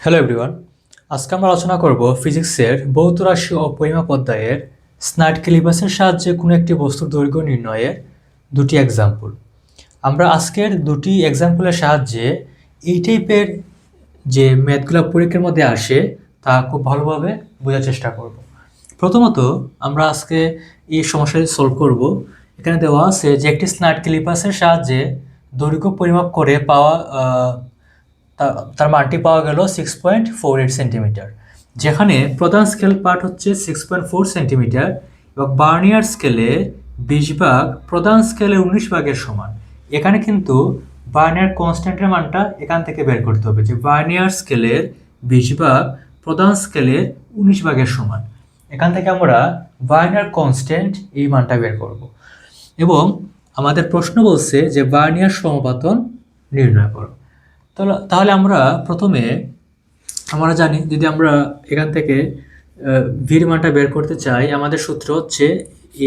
Hello everyone, আজকে আমরা আলোচনা করব ফিজিক্সের ভৌত রাশি ও পরিমাপ অধ্যায়ের স্নাইড ক্যালিপাসের সাহায্যে কোনো একটি বস্তুর দৈর্ঘ্য নির্ণয়ের দুটি এক্সাম্পল। আমরা আজকের দুটি এক্সাম্পলের সাহায্যে এই টাইপের যে ম্যাথগুলো পরীক্ষার মধ্যে আসে তা খুব ভালোভাবে বোঝার চেষ্টা করব। প্রথমত আমরা আজকে এই সমস্যাটি সলভ করব। এখানে দেওয়া আছে যে একটি স্নাইড ক্যালিপাসের সাহায্যে দৈর্ঘ্য পরিমাপ করে পাওয়া তার মানটি পাওয়া গেল 6.48 সেন্টিমিটার, যেখানে প্রধান স্কেল পার্ট হচ্ছে 6.4 সেন্টিমিটার এবং ভার্নিয়ার স্কেলের 20 ভাগ প্রধান স্কেলের 19 ভাগের সমান। এখানে কিন্তু ভার্নিয়ার কনস্ট্যান্টের মানটা এখান থেকে বের করতে হবে, যে ভার্নিয়ার স্কেলের 20 ভাগ প্রধান স্কেলের 19 ভাগের সমান। এখান থেকে আমরা ভার্নিয়ার কনস্ট্যান্ট এই মানটা বের করব এবং আমাদের প্রশ্ন বলছে যে ভার্নিয়ার সমাপতন নির্ণয় করো। তাহলে আমরা প্রথমে আমরা জানি, যদি আমরা এখান থেকে ভির মানটা বের করতে চাই, আমাদের সূত্র হচ্ছে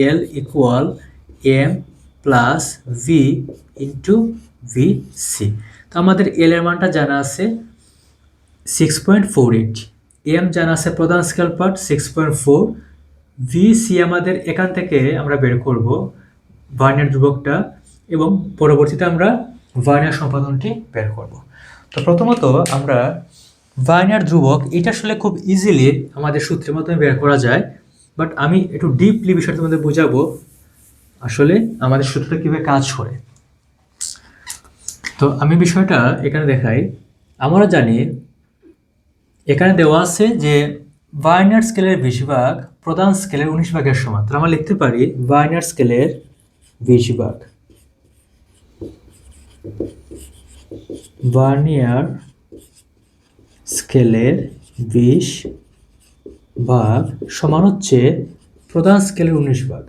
L equal M plus V into V C. তো আমাদের এল এর মানটা জানা আছে 6.48, এম জানা আছে প্রধান স্কেল পার্ট 6.4, ভি সি আমাদের এখান থেকে আমরা বের করব ভার্নিয়ার ধ্রুবকটা এবং পরবর্তীতে আমরা ভার্নিয়ার সম্পাদনটি বের করব। তো প্রথমত আমরা ভার্নিয়ার ধ্রুবক, এটা আসলে খুব ইজিলি আমাদের সূত্রের মাধ্যমে বের করা যায়, বাট আমি একটু ডিপলি বিষয়টার মধ্যে বোঝাবো আসলে আমাদের সূত্রটা কীভাবে কাজ করে। তো আমি বিষয়টা এখানে দেখাই। আমরা জানি এখানে দেওয়া আছে যে ভার্নিয়ার স্কেলের 20 ভাগ প্রধান স্কেলের 19 ভাগের সমান। তো আমরা লিখতে পারি ভার্নিয়ার স্কেলের 20 ভাগ ভার্নিয়ার স্কেলের 20 ভাগ সমান হচ্ছে প্রধান স্কেলের 19 ভাগ।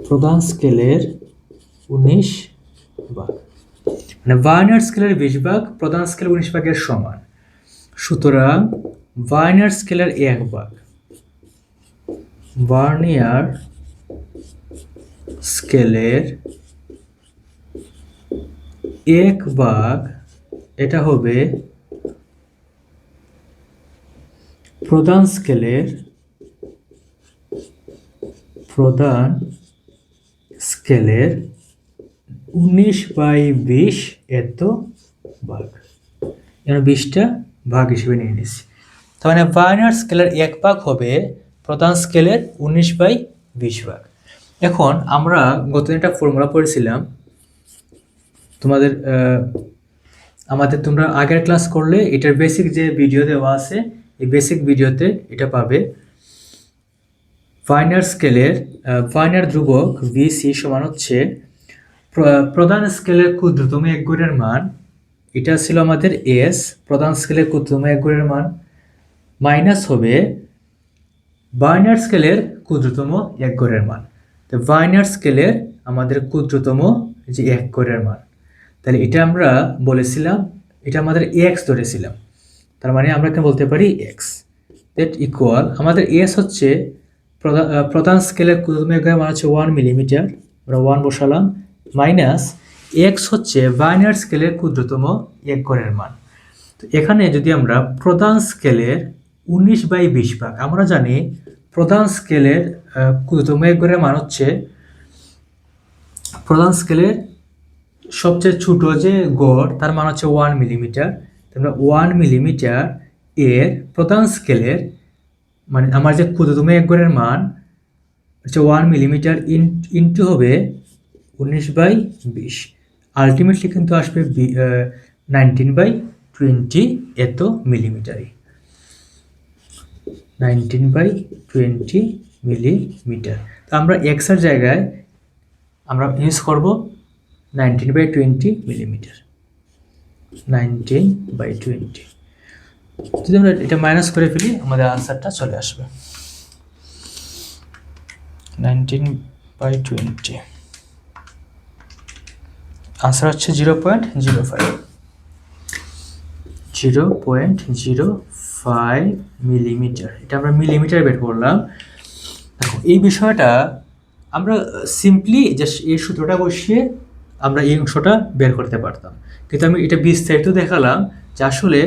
প্রধান স্কেলের 19 ভাগ মানে ভার্নিয়ার স্কেলের 20 ভাগ প্রধান স্কেলের 19 ভাগের সমান। সুতরাং ভার্নিয়ার স্কেলের 1 ভাগ, ভার্নিয়ার স্কেলের 1 ভাগ এটা হবে প্রধান স্কেলের 19/20 এত ভাগ, এখানে 20টা ভাগ হিসেবে নিয়ে নিচ্ছি। তার মানে ভার্নিয়ার স্কেলের 1 ভাগ হবে প্রধান স্কেলের 19/20 ভাগ। এখন আমরা গতদিন একটা ফর্মুলা পড়েছিলাম, তোমরা আগের ক্লাস করলে এটার বেসিক যে ভিডিও দেওয়া আছে, এই বেসিক ভিডিওতে এটা পাবে। ভার্নিয়ার ধ্রুবক ভিসি সমান হচ্ছে প্রধান স্কেলের ক্ষুদ্রতম এক গড়ের মান, এটা ছিল আমাদের এস, প্রধান স্কেলের ক্ষুদ্রতম এক গড়ের মান, মাইনাস হবে ভার্নিয়ার স্কেলের ক্ষুদ্রতম এক গড়ের মান। তো ভার্নিয়ার স্কেলের আমাদের ক্ষুদ্রতম যে এক গড়ের মান, তাহলে এটা আমরা বলেছিলাম, এটা আমাদের এক্স ধরেছিলাম, তার মানে আমরা এখানে বলতে পারি এক্স। দ্যাট ইকুয়াল আমাদের এস হচ্ছে প্রধান স্কেলের ক্ষুদ্রতম এক গড়ের মান হচ্ছে 1 মিলিমিটার, আমরা 1 বসালাম, মাইনাস এক্স হচ্ছে ভার্নিয়ার স্কেলের ক্ষুদ্রতম এক গড়ের মান। তো এখানে যদি আমরা প্রধান স্কেলের 19/20 ভাগ, আমরা জানি প্রধান স্কেলের ক্ষুদ্রতম এক গড়ের মান হচ্ছে প্রধান স্কেলের সবচেয়ে ছোট যে গড় তার মান হচ্ছে 1 মিলিমিটার। আমরা 1 মিলিমিটার এর প্রধান স্কেলের মানে আমার যে ক্ষুদ্রতম এক গড়ের মান হচ্ছে 1 মিলিমিটার ইন্টু হবে 19/20, আলটিমেটলি কিন্তু আসবে 19/20 এত মিলিমিটারই, 19/20 মিলিমিটার। তো আমরা এক্সের জায়গায় আমরা ইউজ করব 19/20 মিলিমিটার, 19/20। যদি আমরা এটা মাইনাস করে ফেলি আমাদের আনসারটা চলে আসবে 19/20, আনসার হচ্ছে 0.05 মিলিমিটার। এটা আমরা মিলিমিটার বের করলাম। দেখো এই বিষয়টা আমরা সিম্পলি জাস্ট এই সূত্রটা বসিয়ে আমরা এই অংশটা বের করতে পারতাম। কিন্তু আমি এটা বিস্তারিত দেখালাম যে আসলে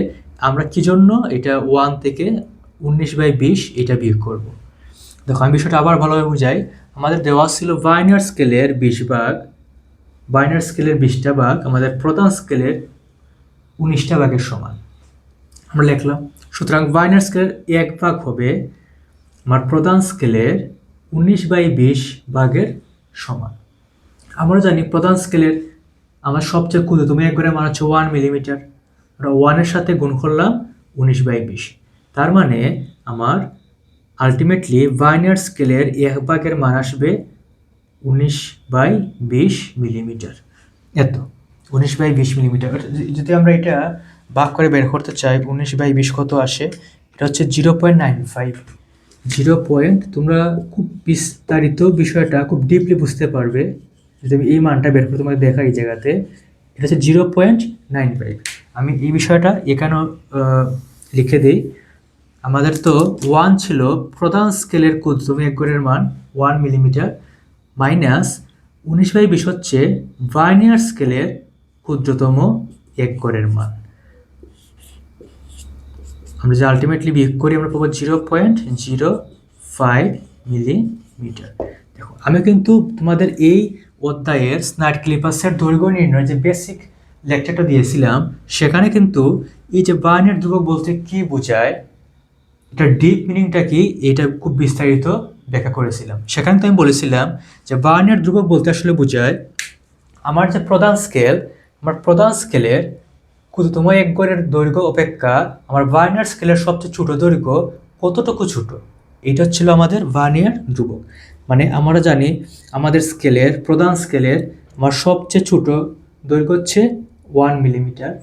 আমরা কি জন্য এটা 1 থেকে 19/20 এটা বিয়োগ করব। দেখো আমি বিষয়টা আবার ভালোভাবে বুঝাই। আমাদের দেওয়া ছিল ভার্নিয়ার স্কেলের 20 ভাগ, ভার্নিয়ার স্কেলের 20টা ভাগ আমাদের প্রধান স্কেলের 19টা ভাগের সমান। আমরা লিখলাম, সুতরাং ভার্নিয়ার স্কেলের 1 ভাগ হবে আমার প্রধান স্কেলের 19/20 ভাগের সমান। আমরা জানি প্রধান স্কেলের আমার সবচেয়ে ক্ষুদ্রতম এককের মান হচ্ছে 1 মিলিমিটার। আমরা 1-এর সাথে গুণ করলাম 19/20, তার মানে আমার আলটিমেটলি ভার্নিয়ার স্কেলের 1 ভাগের মান আসবে 19/20 মিলিমিটার। এত 19/20 মিলিমিটার। যদি আমরা এটা ভাগ করে বের করতে চাই 19/20 কত আসে, এটা হচ্ছে 0.95। তোমরা খুব বিস্তারিত বিষয়টা খুব ডিপলি বুঝতে পারবে যদি আমি এই মানটা বের করে তোমাকে দেখা এই জায়গাতে। এটা হচ্ছে 0.95। আমি এই বিষয়টা এখানেও লিখে দিই। আমাদের তো 1 ছিল প্রধান স্কেলের ক্ষুদ্রতম এককের মান 1 মিলিমিটার, মাইনাস 19/20 হচ্ছে ভার্নিয়ার স্কেলের ক্ষুদ্রতম এককের মান। আমরা যে আলটিমেটলি বিয়োগ করি আমরা পাবো 0.05 মিলিমিটার। দেখো আমি কিন্তু তোমাদের এই অধ্যায়ের স্নাইড ক্লিপাসের দৈর্ঘ্য নির্ণয় যে বেসিক লেকচারটা দিয়েছিলাম, সেখানে কিন্তু এই যে ভার্নিয়ার ধ্রুবক বলতে কি বোঝায়, এটা ডিপ মিনিংটা কি, এটা খুব বিস্তারিত ব্যাখ্যা করেছিলাম। সেখানে তো আমি বলেছিলাম যে ভার্নিয়ার ধ্রুবক বলতে আসলে বোঝায় আমার যে প্রধান স্কেল, আমার প্রধান স্কেলের ক্ষুদ্রতম এককের দৈর্ঘ্য অপেক্ষা আমার ভার্নিয়ার স্কেলের সবচেয়ে ছোট দৈর্ঘ্য কতটুকু ছোট, এটা ছিল আমাদের ভার্নিয়ার ধ্রুবক। মানে আমরা জানি আমাদের স্কেলের প্রধান স্কেলের আমার সবচেয়ে ছোট দৈর্ঘ্য হচ্ছে 1 মিলিমিটার,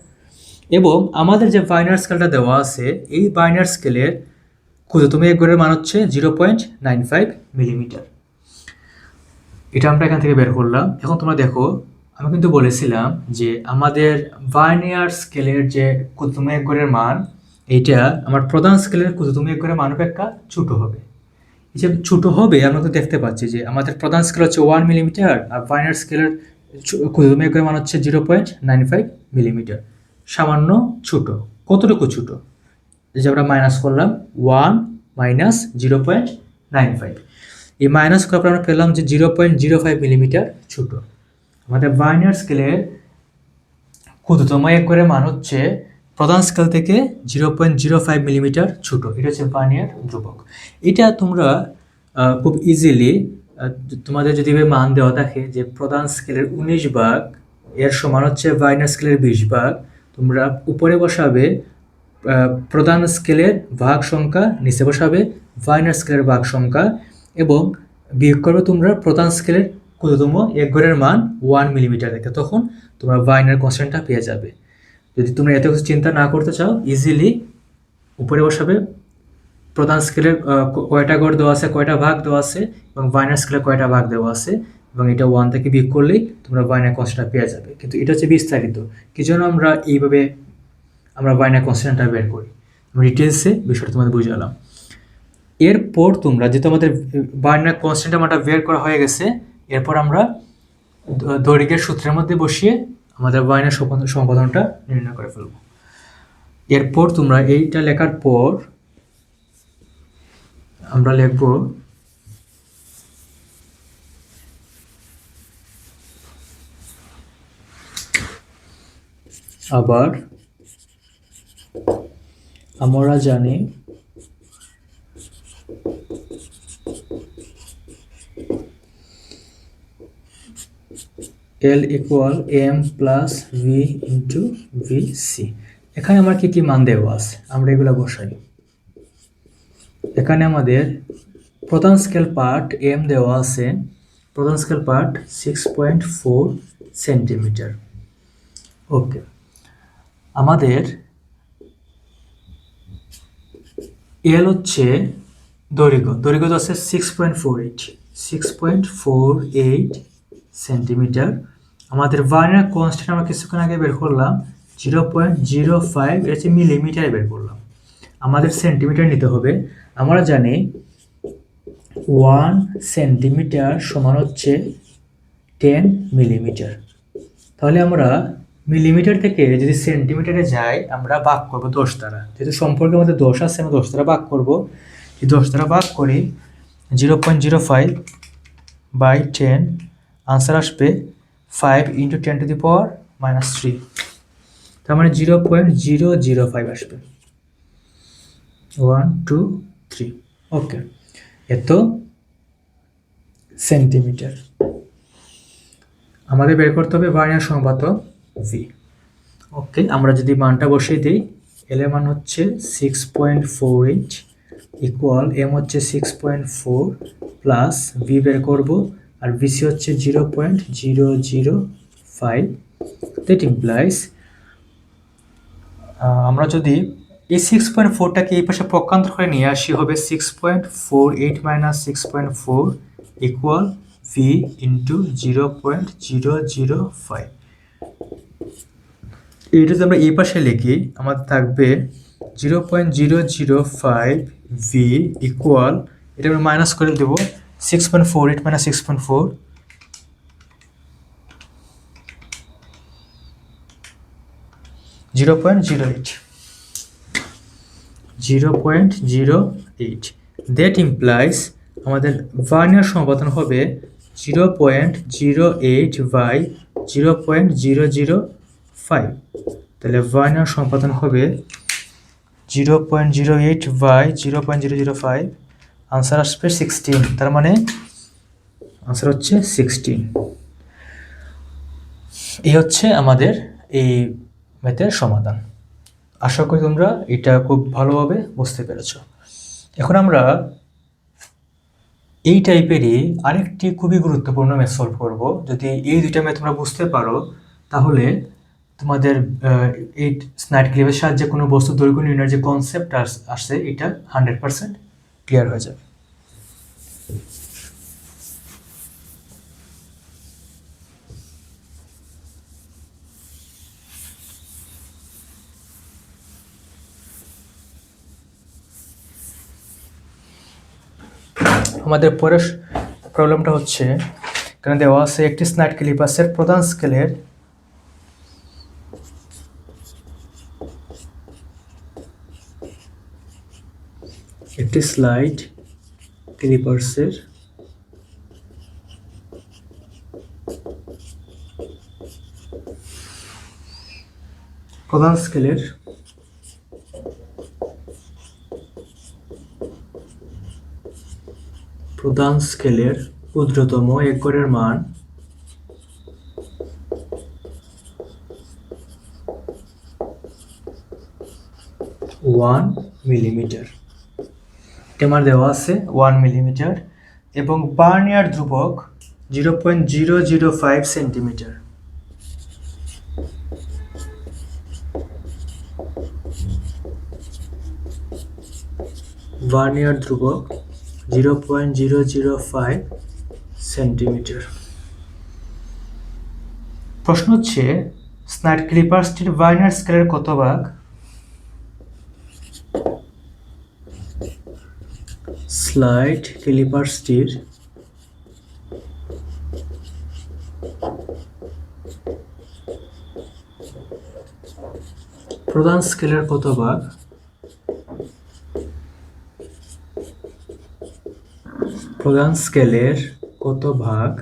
এবং আমাদের যে ভার্নিয়ার স্কেলটা দেওয়া আছে এই ভার্নিয়ার স্কেলের ক্ষুদ্রতম এককের মান হচ্ছে 0.95 মিলিমিটার। এটা আমরা এখান থেকে বের করলাম। এখন তোমরা দেখো আমি কিন্তু বলেছিলাম যে আমাদের ভার্নিয়ার স্কেলের যে ক্ষুদ্রতম এককের মান, এইটা আমার প্রধান স্কেলের ক্ষুদ্রতম এককের মান অপেক্ষা ছোট হবে। এই যে ছোট হবে আমরা তো দেখতে পাচ্ছি যে আমাদের প্রধান স্কেল হচ্ছে 1 মিলিমিটার আর ভার্নিয়ার স্কেলের ক্ষুদ্রতম এককের মান হচ্ছে 0.95 মিলিমিটার। সামান্য ছোট। কতটুকু ছোট? এই যে আমরা মাইনাস করলাম 1 মাইনাস 0.95, এই মাইনাস করার পর আমরা পেলাম যে 0.05 মিলিমিটার ছোট। আমাদের ভার্নিয়ার স্কেলের ক্ষুদ্রতম এককের মান হচ্ছে প্রধান স্কেল থেকে 0.05 মিলিমিটার ছোট। এটা হচ্ছে ভার্নিয়ার ধ্রুবক। এটা তোমরা খুব ইজিলি তোমাদের যদি মান দেওয়া থাকে যে প্রধান স্কেলের 19 ভাগ এর সমান হচ্ছে ভার্নিয়ার স্কেলের 20 ভাগ, তোমরা উপরে বসাবে প্রধান স্কেলের ভাগ সংখ্যা, নিচে বসাবে ভার্নিয়ার স্কেলের ভাগ সংখ্যা, এবং বিয়োগ করবে তোমরা প্রধান স্কেলের ক্ষুদ্রতম এককের মান 1 মিলিমিটার থেকে, তখন তোমরা ভার্নিয়ার কনস্ট্যান্টটা পেয়ে যাবে। যদি তোমরা এত কিছু চিন্তা না করতে চাও, ইজিলি উপরে বসাবে প্রধান স্কেলের কয়টা গড় দেওয়া আছে, কয়টা ভাগ দেওয়া আছে, এবং ভার্নিয়ার স্কেলের কয়টা ভাগ দেওয়া আছে, এবং এটা 1 থেকে বিয়োগ করলেই তোমরা ভার্নিয়ার কনস্ট্যান্টটা পেয়ে যাবে। কিন্তু এটা হচ্ছে বিস্তারিত, কি জন্য আমরা এইভাবে আমরা ভার্নিয়ার কনস্ট্যান্টটা বের করি, আমি ডিটেলসে বিষয়টা তোমাদের বুঝালাম। এরপর তোমরা যেহেতু আমাদের ভার্নিয়ার কনস্ট্যান্ট আমারটা বের করা হয়ে গেছে, এরপর আমরা দৈর্ঘ্যের সূত্রের মধ্যে বসিয়ে আমাদের ভার্নিয়ার সমাধানটা নির্ণয় করে ফেলব। এরপর তোমরা এইটা লেখার পর আমরা লিখব আবার আমরা জানি L equal m plus v into vc। এখানে আমার কি কি মান দেওয়া আছে আমরা এগুলো বসাই। এখানে আমাদের প্রধান স্কেল পার্ট m দেওয়া আছে, প্রধান স্কেল পার্ট 6.4 সেন্টিমিটার। ওকে, আমাদের L হচ্ছে দৈর্ঘ্য তো আছে 6.48 সেন্টিমিটার। আমাদের ভার্নিয়ার কনস্ট্যান্ট আমরা কিছুক্ষণ আগে বের করলাম 0.05, এটা হচ্ছে মিলিমিটারে বের করলাম। আমাদের সেন্টিমিটার নিতে হবে। আমরা জানি 1 সেন্টিমিটার সমান হচ্ছে 10 মিলিমিটার। তাহলে আমরা মিলিমিটার থেকে যদি সেন্টিমিটারে যাই আমরা ভাগ করব 10 দ্বারা। যেহেতু সম্পর্কে আমাদের 10 আছে, আমরা 10 দ্বারা ভাগ করব। এই 10 দ্বারা ভাগ করি 0.05 বাই 10, আনসার আসবে 5 × 10⁻³ তার মানে 0.005 আসবে। 1 2 3 ওকে, এত সেন্টিমিটার। আমাদের বের করতে হবে ভার্নিয়ার সমানুপাত ভি। ওকে, আমরা যদি মানটা বসিয়ে দিই, এল এর মান হচ্ছে 6.48 ইকুয়াল এম হচ্ছে 6.4 প্লাস ভি বের করব, আর ভিসি হচ্ছে 0.005। দ্যাট ইমপ্লাইজ আমরা যদি এই 6.4টাকে এই পাশে পক্ষান্তর করে নিয়ে আসি, হবে 6.48 মাইনাস 6.4 ইকুয়াল ভি ইন্টু 0.005। এইটা যদি আমরা এই পাশে লিখি, আমাদের থাকবে 0.005 ভি ইকুয়াল, এটা আমরা মাইনাস করে দেবো 6.48 মাইনাস 6.4, 0.08। দ্যাট ইমপ্লাইজ আমাদের ভার্নিয়ার সমাপতন হবে 0.08 বাই 0.005। তাহলে ভার্নিয়ার সমাপতন হবে 0.08 বাই 0.005, আনসার আসবে 16। তার মানে আনসার হচ্ছে 16। এই হচ্ছে আমাদের এই ম্যাথের সমাধান। আশা করি তোমরা এটা খুব ভালোভাবে বুঝতে পেরেছ। এখন আমরা এই টাইপেরই আরেকটি খুবই গুরুত্বপূর্ণ ম্যাথ সলভ করব। যদি এই দুইটা ম্যাথ তোমরা বুঝতে পারো, তাহলে তোমাদের এই স্নাইড ক্লিপের সাহায্যে কোনো বস্তু দৈর্ঘ্য নির্ণয়ের যে কনসেপ্ট আসছে, এটা 100% ক্লিয়ার হয়ে যাবে। আমাদের পরের প্রবলেমটা হচ্ছে, এখানে দেওয়া আছে একটি স্নাইড ক্লিপাসের প্রধান স্কেলের একটি স্লাইড ক্লিপার্সের প্রধান স্কেলের ক্ষুদ্রতম এককের মান 1 মিলিমিটার। টেমার দেওয়া আছে 1 মিলিমিটার এবং ভার্নিয়ার ধ্রুবক 0.005 সেন্টিমিটার। ভার্নিয়ার ধ্রুবক 0.005 সেন্টিমিটার। প্রশ্ন হচ্ছে, স্নাইড ক্লিপার্সটির ভার্নিয়ার স্কেলের কত ভাগ? স্লাইড ক্লিপার্সটির প্রধান স্কেলের কত ভাগ? প্রধান স্কেলের কত ভাগ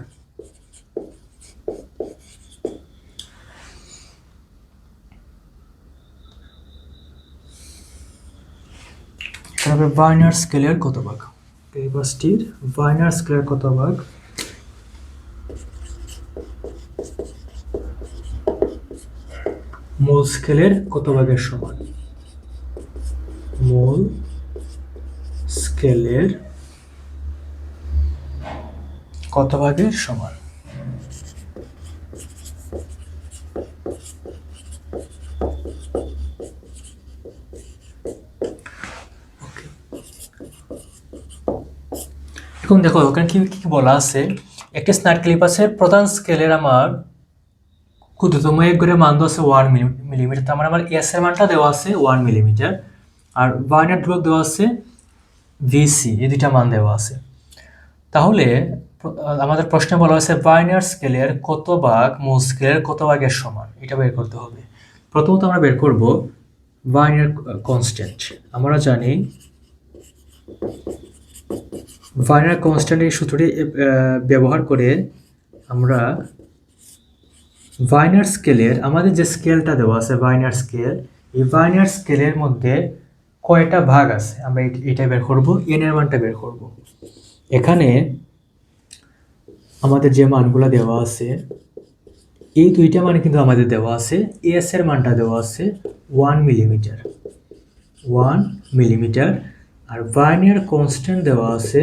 ভার্নিয়ার স্কেলের কত ভাগ? ক্লিপার্সটির ভার্নিয়ার স্কেলের কত ভাগ? মূল স্কেলের কত ভাগের সমান? মূল স্কেলের কত ভাগের সমান? এখন দেখো ওখানে কি কি বলা আছে, একটা স্নাইড ক্লিপাসের প্রধান স্কেলের আমার ক্ষুদ্রতম এককের মান দেওয়া আছে 1 মিলিমিটার। তার মানে আমার এস এর মানটা দেওয়া আছে 1 মিলিমিটার, আর ভার্নিয়ার ধ্রুবক দেওয়া আছে ভিসি, এই দুইটা মান দেওয়া আছে। তাহলে আমাদের প্রশ্নে বলা হয়েছে ভার্নিয়ার স্কেলের কত ভাগ মূল স্কেলের কত ভাগের সমান, এটা বের করতে হবে। প্রথমত আমরা বের করব ভার্নিয়ার কনস্ট্যান্ট। আমরা জানি ভার্নিয়ার কনস্ট্যান্ট এই সূত্রটি ব্যবহার করে আমরা ভার্নিয়ার স্কেলের, আমাদের যে স্কেলটা দেওয়া আছে ভার্নিয়ার স্কেল, এই ভার্নিয়ার স্কেলের মধ্যে কয়টা ভাগ আছে আমরা এটা বের করব, এন এর মানটা বের করব। এখানে আমাদের যে মানগুলো দেওয়া আছে এই দুইটা মান কিন্তু আমাদের দেওয়া আছে। এস এর মানটা দেওয়া আছে 1 মিলিমিটার, 1 মিলিমিটার, আর ভার্নিয়ার কনস্ট্যান্ট দেওয়া আছে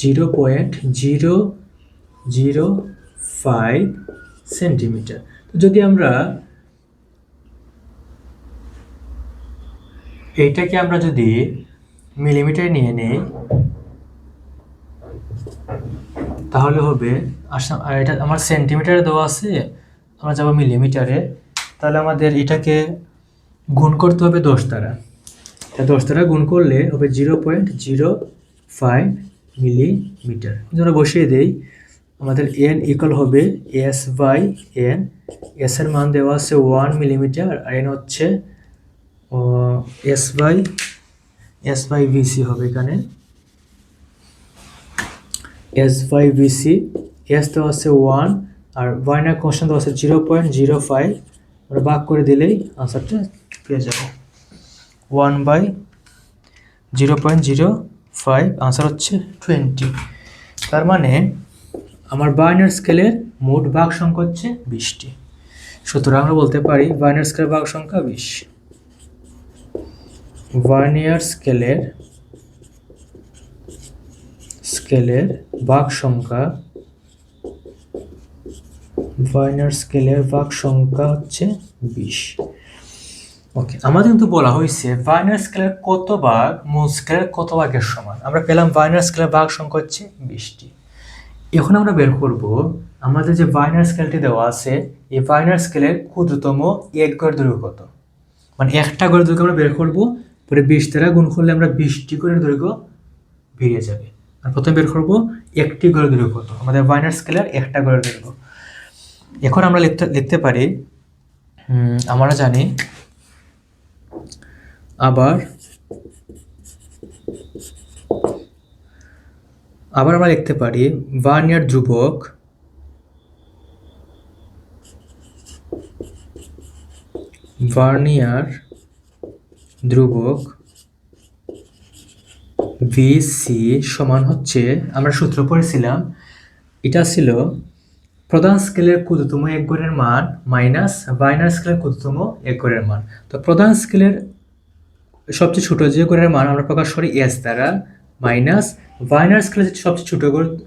0.005 সেন্টিমিটার। তো যদি আমরা এইটাকে আমরা যদি মিলিমিটারে নিয়ে নেই তাহলে হবে, আর এটা আমার সেন্টিমিটারে দেওয়া আছে, আমরা যাব মিলিমিটারে, তাহলে আমাদের এটাকে গুণ করতে হবে 10 দ্বারা। 10 দ্বারা গুণ করলে হবে 0.05 মিলিমিটার। আমরা বসিয়ে দেই, আমাদের এন ইকুয়াল হবে এস বাই এন। এস এর মান দেওয়া আছে 1 মিলিমিটার, আর এন হচ্ছে এস বাই ভিসি হবে এখানে, এস বাই ভিসি। এস দেওয়া আছে 1 আর ভার্নিয়ার কনস্ট্যান্ট দেওয়া আছে 0.05, আমরা ভাগ করে দিলেই আনসারটা পেয়ে যাব। 1/0.05, আনসার হচ্ছে 20। তার মানে আমার ভার্নিয়ার স্কেলের মোট ভাগ সংখ্যা হচ্ছে 20টি। সুতরাং আমরা বলতে পারি ভার্নিয়ার স্কেলের ভাগ সংখ্যা 20। ভার্নিয়ার স্কেলের ভাগ সংখ্যা, ভার্নিয়ার স্কেলের ভাগ সংখ্যা হচ্ছে 20। ওকে, আমাদের কিন্তু বলা হয়েছে ভার্নিয়ার স্কেলের কত ভাগ মূল স্কেলের কত ভাগের সমান। আমরা পেলাম ভার্নিয়ার স্কেলের ভাগ সংখ্যা হচ্ছে 20টি। এখন আমরা বের করব আমাদের যে ভার্নিয়ার স্কেলটি দেওয়া আছে, এই ভার্নিয়ার স্কেলের ক্ষুদ্রতম এক গড়ের দৈর্ঘ্য কত, মানে একটা গড়ের দৈর্ঘ্য আমরা বের করব, পরে 20 দ্বারা গুণ করলে আমরা 20টি গড়ের দৈর্ঘ্য বেরিয়ে যাবে। আর প্রথমে বের করব একটি গড়ের দৈর্ঘ্য কত, আমাদের ভার্নিয়ার স্কেলের একটা গড়ের দৈর্ঘ্য। এখন আমরা লিখতে পারি, আমরা জানি আবার আমরা লিখতে পারি ভার্নিয়ার ধ্রুবক ভিসি সমান হচ্ছে, আমরা সূত্র পড়েছিলাম, এটা ছিল প্রধান স্কেলের ক্ষুদ্রতম এক গড়ের মান মাইনাস ভার্নিয়ার স্কেলের ক্ষুদ্রতম এক গড়ের মান। তো প্রধান স্কেলের সবচেয়ে ছোট যে গড়ের মান আমরা প্রকাশ করি এস দ্বারা, মাইনাস ভার্নিয়ার স্কেলের যে সবচেয়ে ছোট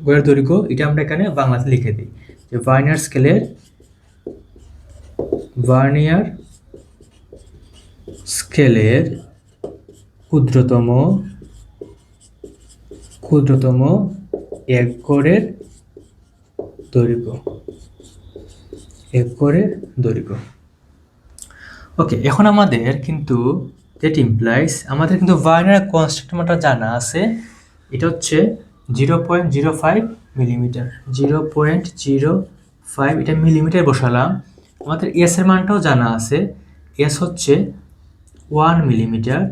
গড়ের দৈর্ঘ্য, এটা আমরা এখানে বাংলাতে লিখে দিই যে ভার্নিয়ার স্কেলের ক্ষুদ্রতম এক গড়ের দৈর্ঘ্য। ওকে, এখন আমাদের কিন্তু দ্যাট ইমপ্লাইজ আমাদের কিন্তু ভার্নিয়ার কনস্ট্যান্ট মানটা জানা আছে, এটা হচ্ছে 0.05 মিলিমিটার। 0.05, এটা মিলিমিটার বসালাম। আমাদের এস এর মানটাও জানা আছে, এস হচ্ছে 1 মিলিমিটার,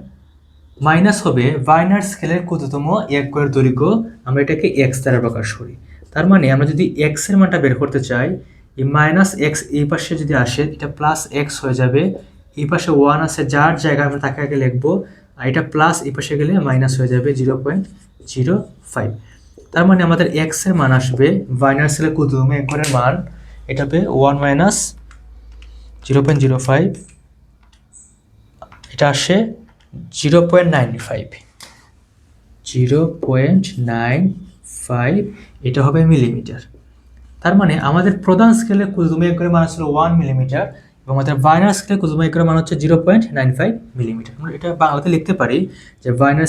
মাইনাস হবে ভার্নিয়ার স্কেলের ক্ষুদ্রতম এক গড়ের দৈর্ঘ্য, আমরা এটাকে এক্স দ্বারা প্রকাশ করি। তার মানে আমরা যদি এক্স এর মানটা বের করতে চাই, এই মাইনাস এক্স এই পাশে যদি আসে এটা প্লাস এক্স হয়ে যাবে, এই পাশে 1 আছে যার জায়গায় আমরা তাকে আগে লিখবো, আর এটা প্লাস এই পাশে গেলে মাইনাস হয়ে যাবে 0.05। তার মানে আমাদের এক্স এর মান আসবে ভার্নিয়ার স্কেলের ক্ষুদ্রতম এক গড়ের মান, এটা হবে 1 মাইনাস 0.05, এটা আসে 0.95, এটা হবে মিলিমিটার। তার মানে আমাদের প্রধান স্কেলের ক্ষুদ্রতম এক গড়ের মান ছিল 1 মিলিমিটার এবং আমাদের ভার্নিয়ার স্কেলের ক্ষুদ্রতম এক গড়ের মান হচ্ছে 0.95 মিলিমিটার। আমরা এটা বাংলাতে লিখতে পারি যে ভার্নিয়ার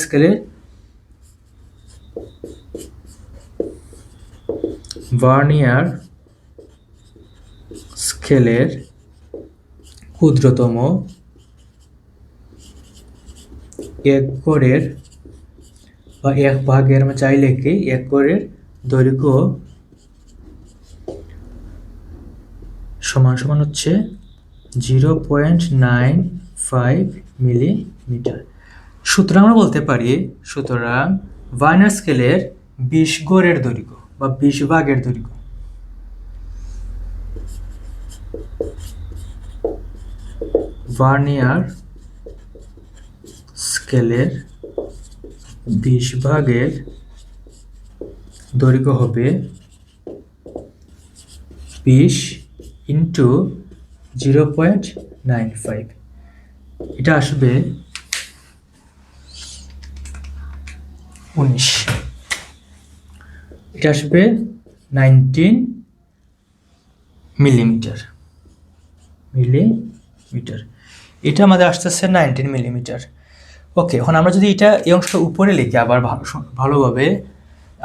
স্কেলের ক্ষুদ্রতম এক গড়ের বা 1 ভাগের আমরা চাইলে কি 1 গড়ের দৈর্ঘ্য সমান সমান হচ্ছে 0.95 মিলিমিটার। সুতরাং আমরা বলতে পারি, সুতরাং ভার্নিয়ার স্কেলের 20 গড়ের দৈর্ঘ্য বা 20 ভাগের দৈর্ঘ্য ভার্নিয়ার স্কেলের 20 ভাগের দৈর্ঘ্য হবে 20 ইন্টু 0.95, এটা আসবে 19, এটা আসবে 19 মিলিমিটার। এটা আমাদের আসতেছে 19 মিলিমিটার। ওকে, এখন আমরা যদি এটা এই অংশটা উপরে লিখি আবার ভালোভাবে,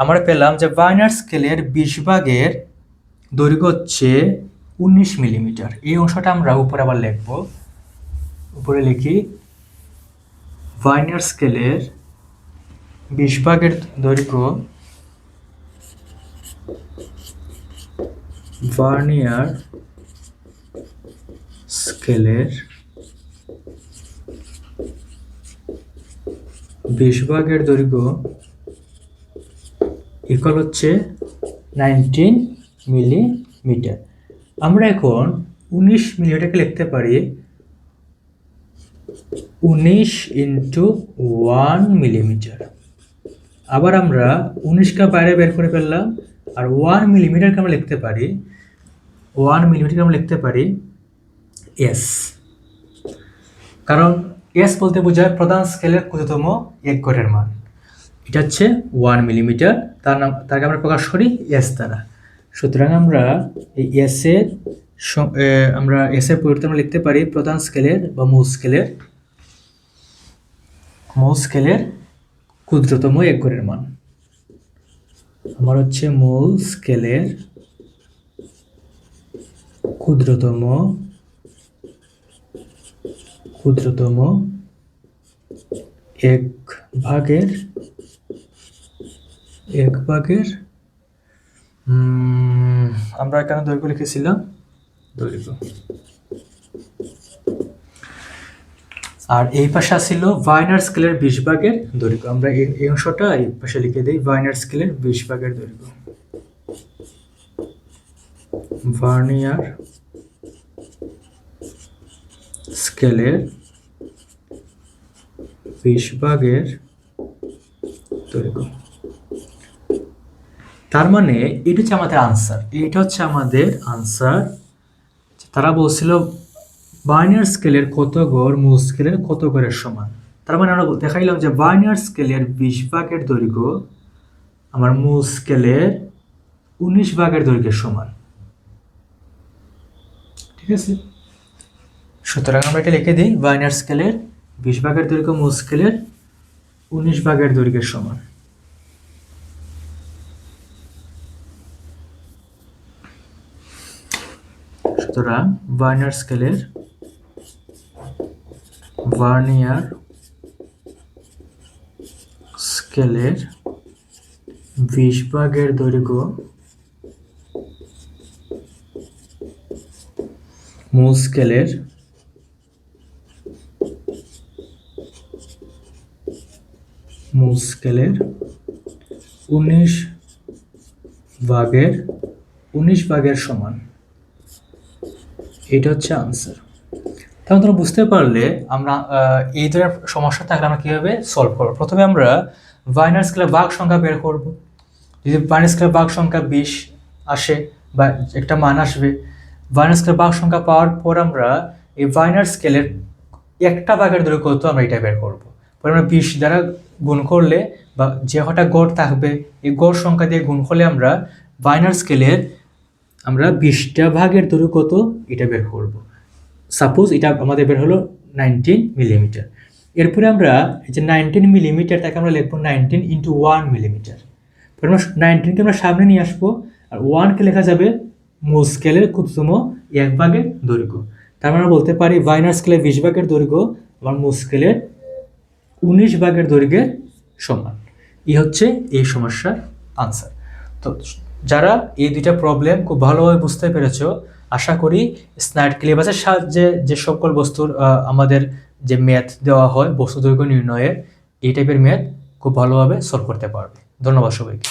আমরা পেলাম যে ভার্নিয়ার স্কেলের 20 ভাগের দৈর্ঘ্য হচ্ছে 19 মিলিমিটার। এই অংশটা আমরা উপরে আবার লিখব। উপরে লিখি ভার্নিয়ার স্কেলের 20 ভাগের দৈর্ঘ্য, ভার্নিয়ার স্কেলের 20 ভাগের দৈর্ঘ্য ইকুয়াল হচ্ছে 19 মিলিমিটার। আমরা এখন 19 মিলিমিটারকে লিখতে পারি 19 ইন্টু 1 মিলিমিটার। আবার আমরা 19কে বাইরে বের করে ফেললাম, আর 1 মিলিমিটারকে আমরা লিখতে পারি 1 মিলিমিটারকে আমরা লিখতে পারি এস, কারণ এস বলতে বোঝায় প্রধান স্কেলের ক্ষুদ্রতম এক গড়ের মান। এটা হচ্ছে 1 মিলিমিটার, তাকে আমরা প্রকাশ করি এস দ্বারা। সুতরাং আমরা এই এসের পরিবর্তে আমরা লিখতে পারি প্রধান স্কেলের বা মূল স্কেলের ক্ষুদ্রতম এক গড়ের মান। আমার হচ্ছে মূল স্কেলের ক্ষুদ্রতম এক ভাগের আমরা এখানে দৈর্ঘ্য লিখেছিলাম দৈর্ঘ্য, আর এই পাশে ছিল ভার্নিয়ার স্কেলের 20 ভাগের দৈর্ঘ্য। আমরা এই অংশটা এই পাশে লিখে দিই, ভার্নিয়ার স্কেলের 20 ভাগের দৈর্ঘ্য, ভার্নিয়ার স্কেলের 20 ভাগের দৈর্ঘ্য। তার মানে এটা হচ্ছে আমাদের আনসার। তারা বলছিল ভার্নিয়ার স্কেলের কত গড় মূল স্কেলের কত গড়ের সমান। তার মানে আমরা দেখাইলাম যে ভার্নিয়ার স্কেলের 20 ভাগের দৈর্ঘ্য আমার মূল স্কেলের 19 ভাগের দৈর্ঘ্যের সমান। ঠিক আছে, সুতরাং আমরা এটা লিখে দিই, ভার্নিয়ার স্কেলের 20 ভাগের দৈর্ঘ্য মূল স্কেলের 19 ভাগের দৈর্ঘ্যের সমান। সুতরাং ভার্নিয়ার স্কেলের 20 ভাগের দৈর্ঘ্য মূল স্কেলের 19 ভাগের সমান। এটা হচ্ছে আনসার। তাহলে তোমরা বুঝতে পারলে আমরা এই ধরনের সমস্যা থাকলে আমরা কীভাবে সলভ করবো। প্রথমে আমরা ভার্নিয়ার স্কেলের ভাগ সংখ্যা বের করব। যদি ভার্নিয়ার স্কেলের ভাগ সংখ্যা 20 আসে বা একটা মান আসবে, ভার্নিয়ার স্কেলের ভাগ সংখ্যা পাওয়ার পর আমরা এই ভার্নিয়ার স্কেলের একটা ভাগের দৈর্ঘ্য কত আমরা এটা বের করবো। পরে আমরা 20 দ্বারা গুণ করলে বা যে কটা গড় থাকবে এই গড় সংখ্যা দিয়ে গুণ করলে আমরা ভার্নিয়ার স্কেলের 20টা ভাগের দৈর্ঘ্য কত এটা বের করব। সাপোজ এটা আমাদের বের হলো 19 মিলিমিটার। এরপরে আমরা এই যে 19 মিলিমিটার তাকে আমরা লিখবো 19 ইন্টু 1 মিলিমিটার। পরে আমরা 19কে আমরা সামনে নিয়ে আসবো, আর 1কে লেখা যাবে মূল স্কেলের ক্ষুদ্রতম এক ভাগের দৈর্ঘ্য। তার মানে আমরা বলতে পারি ভার্নিয়ার স্কেলের 20 ভাগের দৈর্ঘ্য আমার মূল স্কেলের 19 ভাগের দৈর্ঘ্যের সমান। এই হচ্ছে এই সমস্যার আনসার। তো যারা এই দুইটা প্রবলেম খুব ভালোভাবে বুঝতে পেরেছো, আশা করি স্নাইড সিলেবাসের সাহায্যে যে সকল বস্তুর আমাদের যে ম্যাথ দেওয়া হয় বস্তু দৈর্ঘ্য নির্ণয়ের, এই টাইপের ম্যাথ খুব ভালোভাবে সলভ করতে পারবে। ধন্যবাদ সবাইকে।